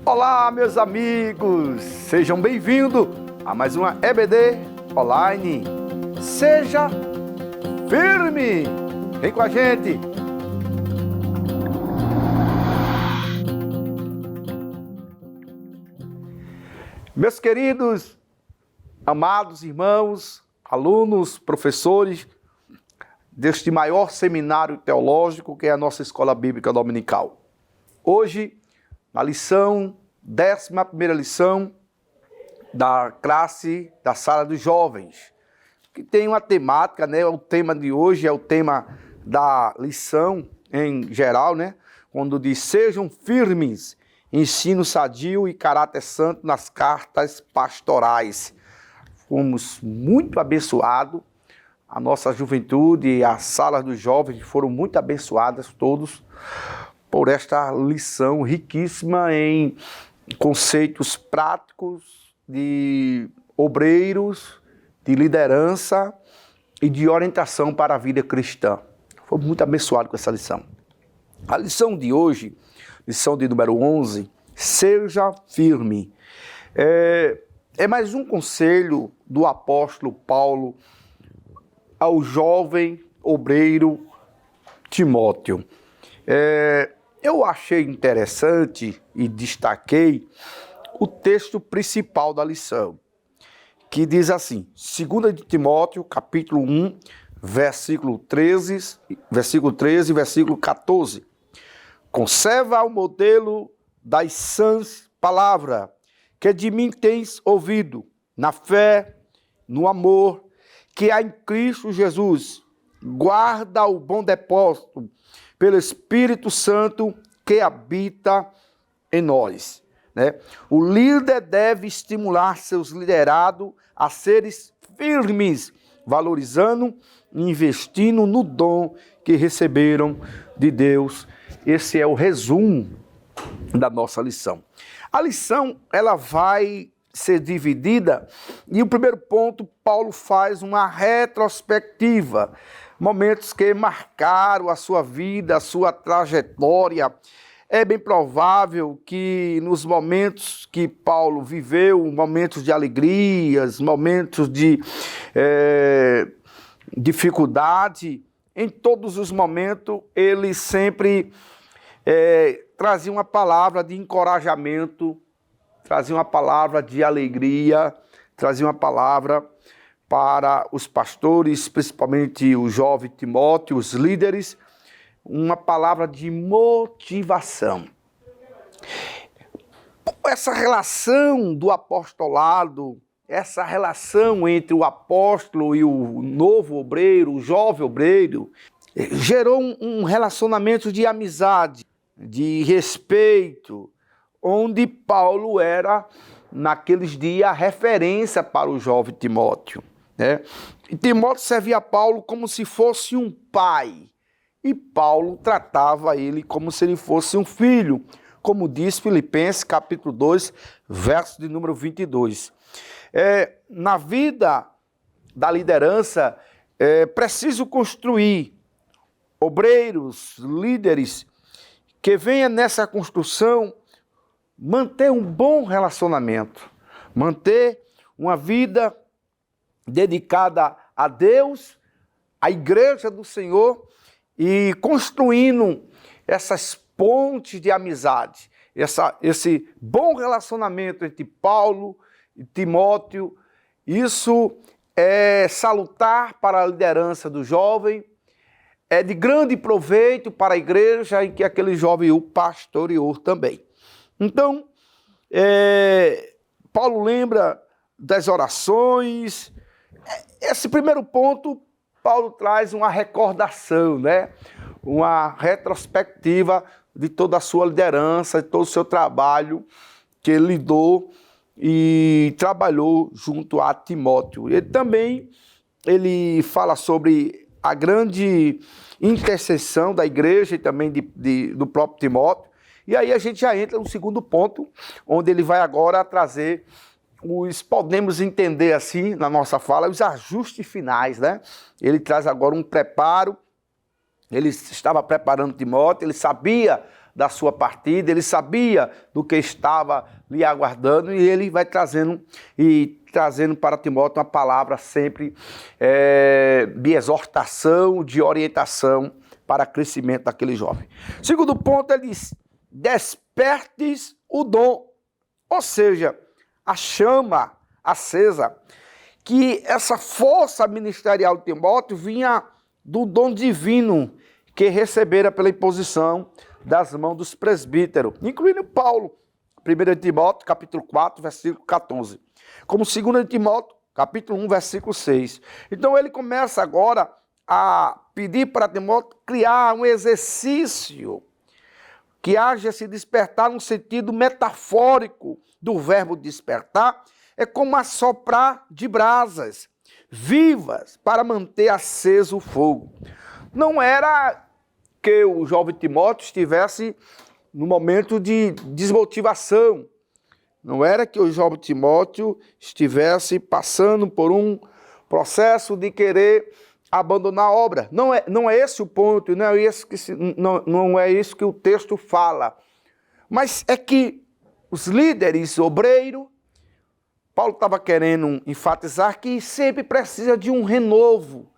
Olá, meus amigos! Sejam bem-vindos a mais uma EBD Online. Seja firme! Vem com a gente! Meus queridos, amados irmãos, alunos, professores deste maior seminário teológico que é a nossa Escola Bíblica Dominical. Hoje, na lição, 11ª lição da classe da Sala dos Jovens, que tem uma temática, né? O tema de hoje é o tema da lição em geral, né? Quando diz, sejam firmes, ensino sadio e caráter santo nas cartas pastorais. Fomos muito abençoados, a nossa juventude e as salas dos jovens foram muito abençoadas todos por esta lição riquíssima em conceitos práticos de obreiros, de liderança e de orientação para a vida cristã. Foi muito abençoado com essa lição. A lição de hoje, lição de número 11, seja firme. É mais um conselho do apóstolo Paulo ao jovem obreiro Timóteo. Eu achei interessante e destaquei o texto principal da lição, que diz assim, 2 de Timóteo, capítulo 1, versículo 13 e versículo 14. Conserva o modelo das sãs palavras, que de mim tens ouvido, na fé, no amor, que há em Cristo Jesus. Guarda o bom depósito pelo Espírito Santo que habita em nós. Né? O líder deve estimular seus liderados a serem firmes, valorizando e investindo no dom que receberam de Deus. Esse é o resumo da nossa lição. A lição ela vai ser dividida e o primeiro ponto, Paulo faz uma retrospectiva, momentos que marcaram a sua vida, a sua trajetória. É bem provável que nos momentos que Paulo viveu, momentos de alegrias, momentos de dificuldade, em todos os momentos ele sempre trazia uma palavra de encorajamento, trazia uma palavra de alegria, trazia uma palavra para os pastores, principalmente o jovem Timóteo, os líderes, uma palavra de motivação. Essa relação do apostolado, essa relação entre o apóstolo e o novo obreiro, o jovem obreiro, gerou um relacionamento de amizade, de respeito, onde Paulo era, naqueles dias, a referência para o jovem Timóteo. Né? E Timóteo servia a Paulo como se fosse um pai, e Paulo tratava ele como se ele fosse um filho, como diz Filipenses capítulo 2, verso de número 22. Na vida da liderança, é preciso construir obreiros, líderes, que venha nessa construção manter um bom relacionamento, manter uma vida dedicada a Deus, à igreja do Senhor e construindo essas pontes de amizade, esse bom relacionamento entre Paulo e Timóteo. Isso é salutar para a liderança do jovem, é de grande proveito para a igreja em que aquele jovem o pastoreou também. Então, Paulo lembra das orações. Esse primeiro ponto, Paulo traz uma recordação, né? Uma retrospectiva de toda a sua liderança, de todo o seu trabalho que ele lidou e trabalhou junto a Timóteo. Ele fala sobre a grande intercessão da igreja e também do próprio Timóteo. E aí a gente já entra no segundo ponto, onde ele vai agora trazer podemos entender assim, na nossa fala, os ajustes finais, né? Ele traz agora um preparo, ele estava preparando Timóteo, ele sabia da sua partida, ele sabia do que estava lhe aguardando e ele vai trazendo para Timóteo uma palavra sempre de exortação, de orientação para crescimento daquele jovem. Segundo ponto, ele diz, despertes o dom, ou seja, a chama acesa, que essa força ministerial de Timóteo vinha do dom divino que recebera pela imposição das mãos dos presbíteros, incluindo Paulo, 1 Timóteo, capítulo 4, versículo 14, como 2 Timóteo, capítulo 1, versículo 6. Então ele começa agora a pedir para Timóteo criar um exercício que haja se despertar no sentido metafórico do verbo despertar, é como assoprar de brasas vivas para manter aceso o fogo. Não era que o jovem Timóteo estivesse no momento de desmotivação. Não era que o jovem Timóteo estivesse passando por um processo de querer abandonar a obra. Não é esse o ponto, não é isso que o texto fala. Mas é que os líderes obreiros, Paulo estava querendo enfatizar que sempre precisa de um renovo,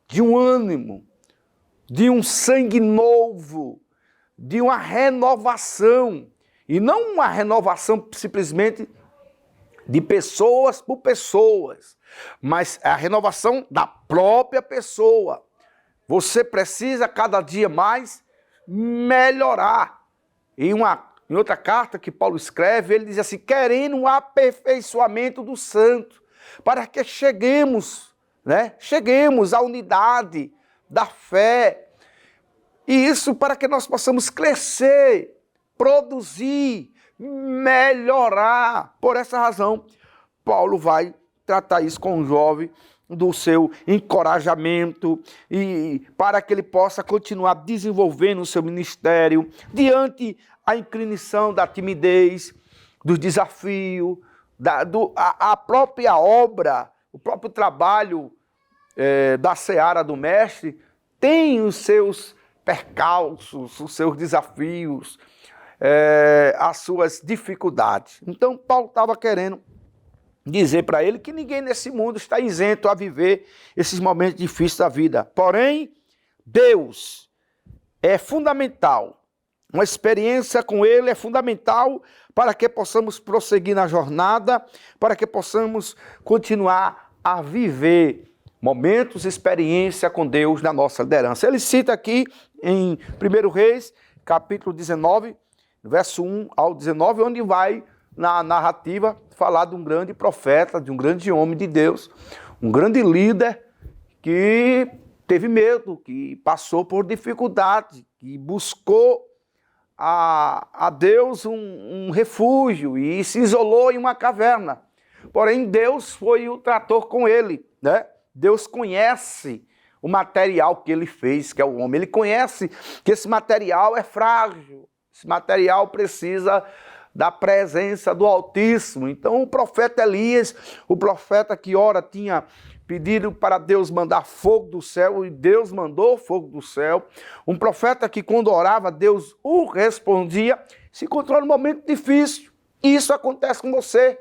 de um ânimo, de um sangue novo, de uma renovação. E não uma renovação simplesmente de pessoas por pessoas, mas a renovação da própria pessoa. Você precisa cada dia mais melhorar. Em outra carta que Paulo escreve, ele diz assim, querendo um aperfeiçoamento do santo, para que cheguemos à unidade da fé. E isso para que nós possamos crescer, produzir, melhorar. Por essa razão, Paulo vai tratar isso com o jovem, do seu encorajamento, e para que ele possa continuar desenvolvendo o seu ministério, diante a inclinação da timidez, do desafio, a própria obra, o próprio trabalho da seara do mestre, tem os seus percalços, os seus desafios, as suas dificuldades. Então, Paulo estava querendo dizer para ele que ninguém nesse mundo está isento a viver esses momentos difíceis da vida. Porém, Deus é fundamental. Uma experiência com Ele é fundamental para que possamos prosseguir na jornada, para que possamos continuar a viver momentos, experiência com Deus na nossa liderança. Ele cita aqui em 1 Reis, capítulo 19, verso 1 ao 19, onde vai, na narrativa, falar de um grande profeta, de um grande homem de Deus, um grande líder que teve medo, que passou por dificuldade, que buscou a Deus um refúgio e se isolou em uma caverna. Porém, Deus foi o trator com ele, né? Deus conhece o material que ele fez, que é o homem. Ele conhece que esse material é frágil, esse material precisa da presença do Altíssimo. Então o profeta Elias, o profeta que ora tinha pedido para Deus mandar fogo do céu, e Deus mandou fogo do céu. Um profeta que quando orava, Deus o respondia, se encontrou num momento difícil. E isso acontece com você,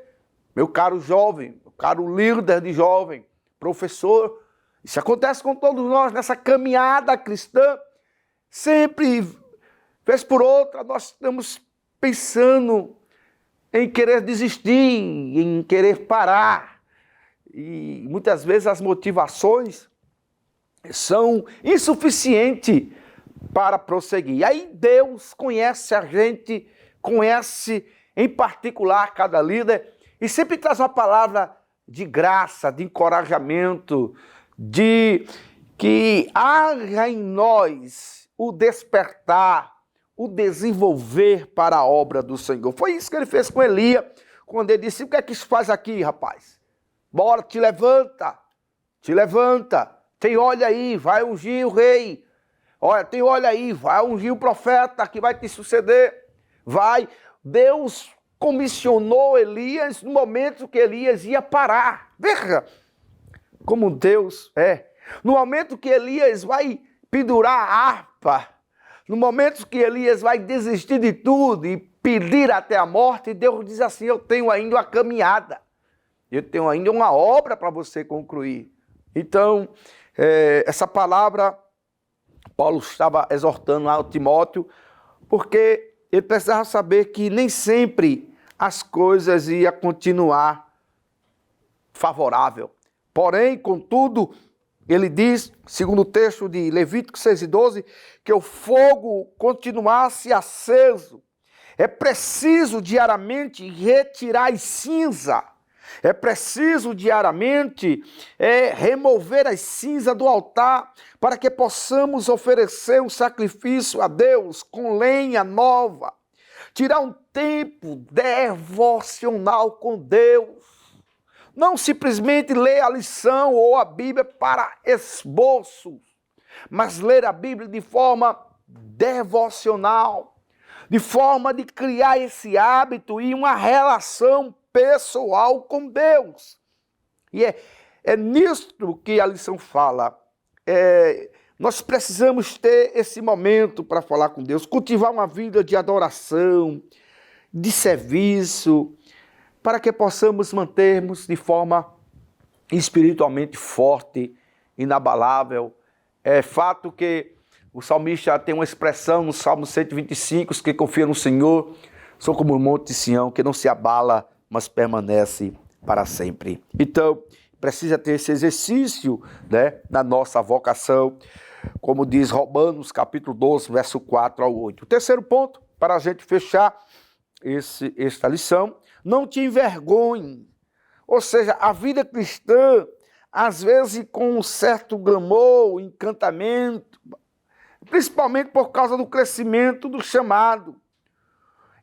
meu caro jovem, meu caro líder de jovem, professor. Isso acontece com todos nós nessa caminhada cristã. Sempre, vez por outra, nós estamos pensando em querer desistir, em querer parar. E muitas vezes as motivações são insuficientes para prosseguir. E aí Deus conhece a gente, conhece em particular cada líder, e sempre traz uma palavra de graça, de encorajamento, de que haja em nós o despertar, o desenvolver para a obra do Senhor. Foi isso que ele fez com Elias, quando ele disse, o que é que isso faz aqui, rapaz? Bora, te levanta, tem olho aí, vai ungir o rei. Olha, tem olho aí, vai ungir o profeta que vai te suceder. Vai. Deus comissionou Elias no momento que Elias ia parar. Veja como Deus é. No momento que Elias vai pendurar a harpa, No momento que Elias vai desistir de tudo e pedir até a morte, Deus diz assim: eu tenho ainda uma caminhada, eu tenho ainda uma obra para você concluir. Então, essa palavra, Paulo estava exortando ao Timóteo, porque ele precisava saber que nem sempre as coisas iam continuar favorável. Porém, contudo, ele diz, segundo o texto de Levítico 6:12, que o fogo continuasse aceso. É preciso diariamente retirar as cinzas. É preciso diariamente remover as cinzas do altar para que possamos oferecer um sacrifício a Deus com lenha nova. Tirar um tempo devocional com Deus. Não simplesmente ler a lição ou a Bíblia para esboços, mas ler a Bíblia de forma devocional, de forma de criar esse hábito e uma relação pessoal com Deus. E é nisto que a lição fala. Nós precisamos ter esse momento para falar com Deus, cultivar uma vida de adoração, de serviço, para que possamos mantermos de forma espiritualmente forte, inabalável. É fato que o salmista tem uma expressão no Salmo 125, os que confiam no Senhor são como o monte de Sião, que não se abala, mas permanece para sempre. Então, precisa ter esse exercício, né, na nossa vocação, como diz Romanos capítulo 12, verso 4 ao 8. O terceiro ponto, para a gente fechar esta lição: não te envergonhe. Ou seja, a vida cristã, às vezes com um certo glamour, encantamento, principalmente por causa do crescimento do chamado.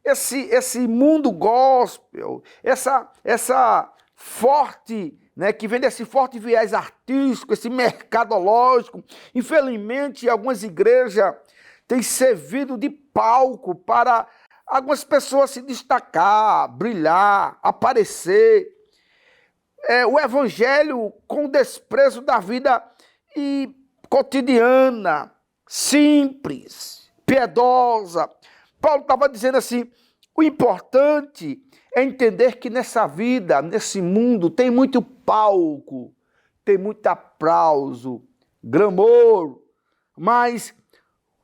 Esse mundo gospel, essa forte, né, que vem desse forte viés artístico, esse mercadológico, infelizmente algumas igrejas têm servido de palco para algumas pessoas se destacar, brilhar, aparecer. O evangelho com desprezo da vida cotidiana, simples, piedosa. Paulo estava dizendo assim: o importante é entender que nessa vida, nesse mundo, tem muito palco, tem muito aplauso, glamour, mas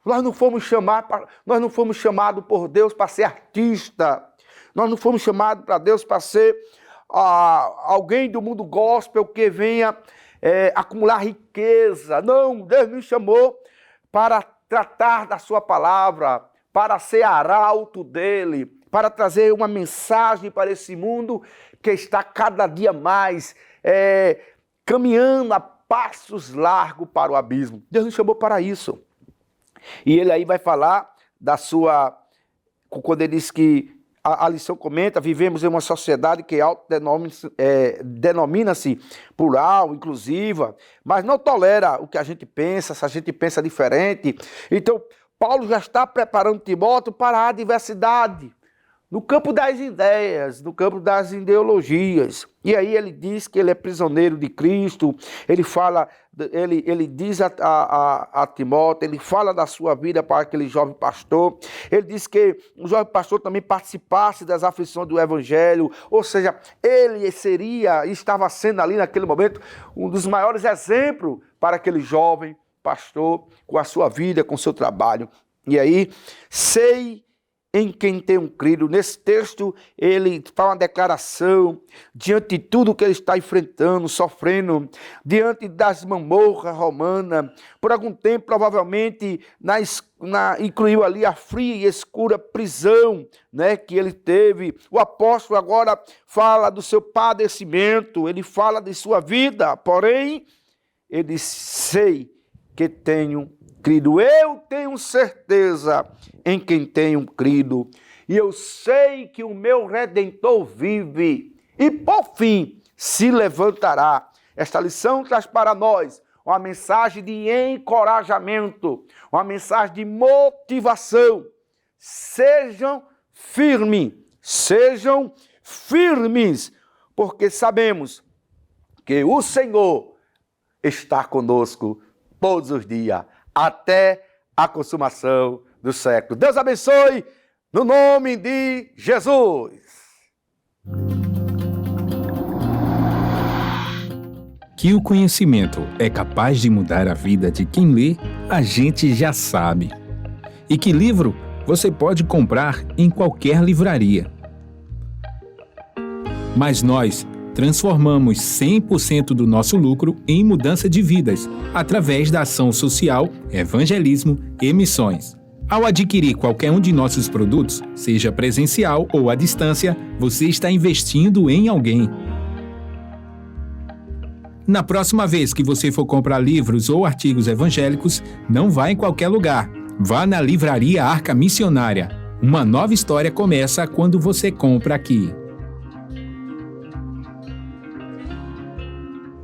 nós não fomos chamados por Deus para ser artista. Nós não fomos chamados para Deus para ser alguém do mundo gospel que venha acumular riqueza. Não, Deus nos chamou para tratar da sua palavra, para ser arauto dele, para trazer uma mensagem para esse mundo que está cada dia mais caminhando a passos largos para o abismo. Deus nos chamou para isso. E ele aí vai falar da sua, quando ele diz que a lição comenta, vivemos em uma sociedade que denomina-se plural, inclusiva, mas não tolera o que a gente pensa, se a gente pensa diferente. Então, Paulo já está preparando Timóteo para a diversidade, no campo das ideias, no campo das ideologias. E aí ele diz que ele é prisioneiro de Cristo, ele diz a Timóteo, ele fala da sua vida para aquele jovem pastor, ele diz que o jovem pastor também participasse das aflições do evangelho, ou seja, ele estava sendo ali naquele momento um dos maiores exemplos para aquele jovem pastor, com a sua vida, com o seu trabalho. E aí, sei em quem tenho crido. Nesse texto, ele faz uma declaração diante de tudo que ele está enfrentando, sofrendo, diante das mamorras romanas. Por algum tempo, provavelmente, incluiu ali a fria e escura prisão, né, que ele teve. O apóstolo agora fala do seu padecimento, ele fala de sua vida, porém, ele diz: sei que tenho crido. Eu tenho certeza em quem tenho crido, e eu sei que o meu Redentor vive, e por fim se levantará. Esta lição traz para nós uma mensagem de encorajamento, uma mensagem de motivação. Sejam firmes, porque sabemos que o Senhor está conosco todos os dias, até a consumação dos séculos. Deus abençoe, no nome de Jesus. Que o conhecimento é capaz de mudar a vida de quem lê, a gente já sabe. E que livro você pode comprar em qualquer livraria. Mas nós transformamos 100% do nosso lucro em mudança de vidas, através da ação social, evangelismo e missões. Ao adquirir qualquer um de nossos produtos, seja presencial ou à distância, você está investindo em alguém. Na próxima vez que você for comprar livros ou artigos evangélicos, não vá em qualquer lugar. Vá na Livraria Arca Missionária. Uma nova história começa quando você compra aqui.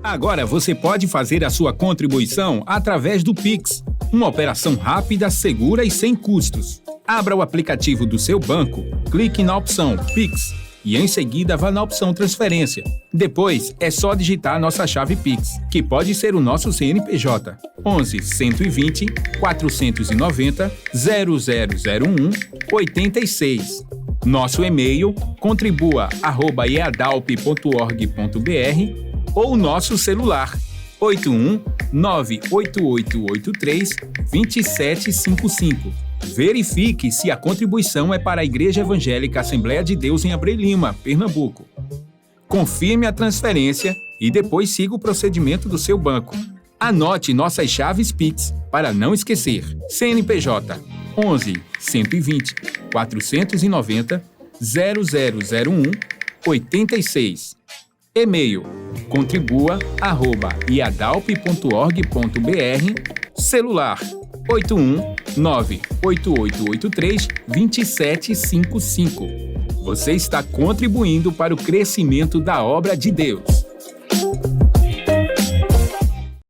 Agora você pode fazer a sua contribuição através do Pix. Uma operação rápida, segura e sem custos. Abra o aplicativo do seu banco, clique na opção Pix e em seguida vá na opção Transferência. Depois é só digitar nossa chave Pix, que pode ser o nosso CNPJ 11 120 490 0001 86. Nosso e-mail contribua@eadalp.org.br ou nosso celular 81 98883 2755. Verifique se a contribuição é para a Igreja Evangélica Assembleia de Deus em Abreu Lima, Pernambuco. Confirme a transferência e depois siga o procedimento do seu banco. Anote nossas chaves Pix para não esquecer. CNPJ 11 120 490 0001 86. E-mail contribua@iadalp.org.br. Celular 81 98883 2755. Você está contribuindo para o crescimento da obra de Deus.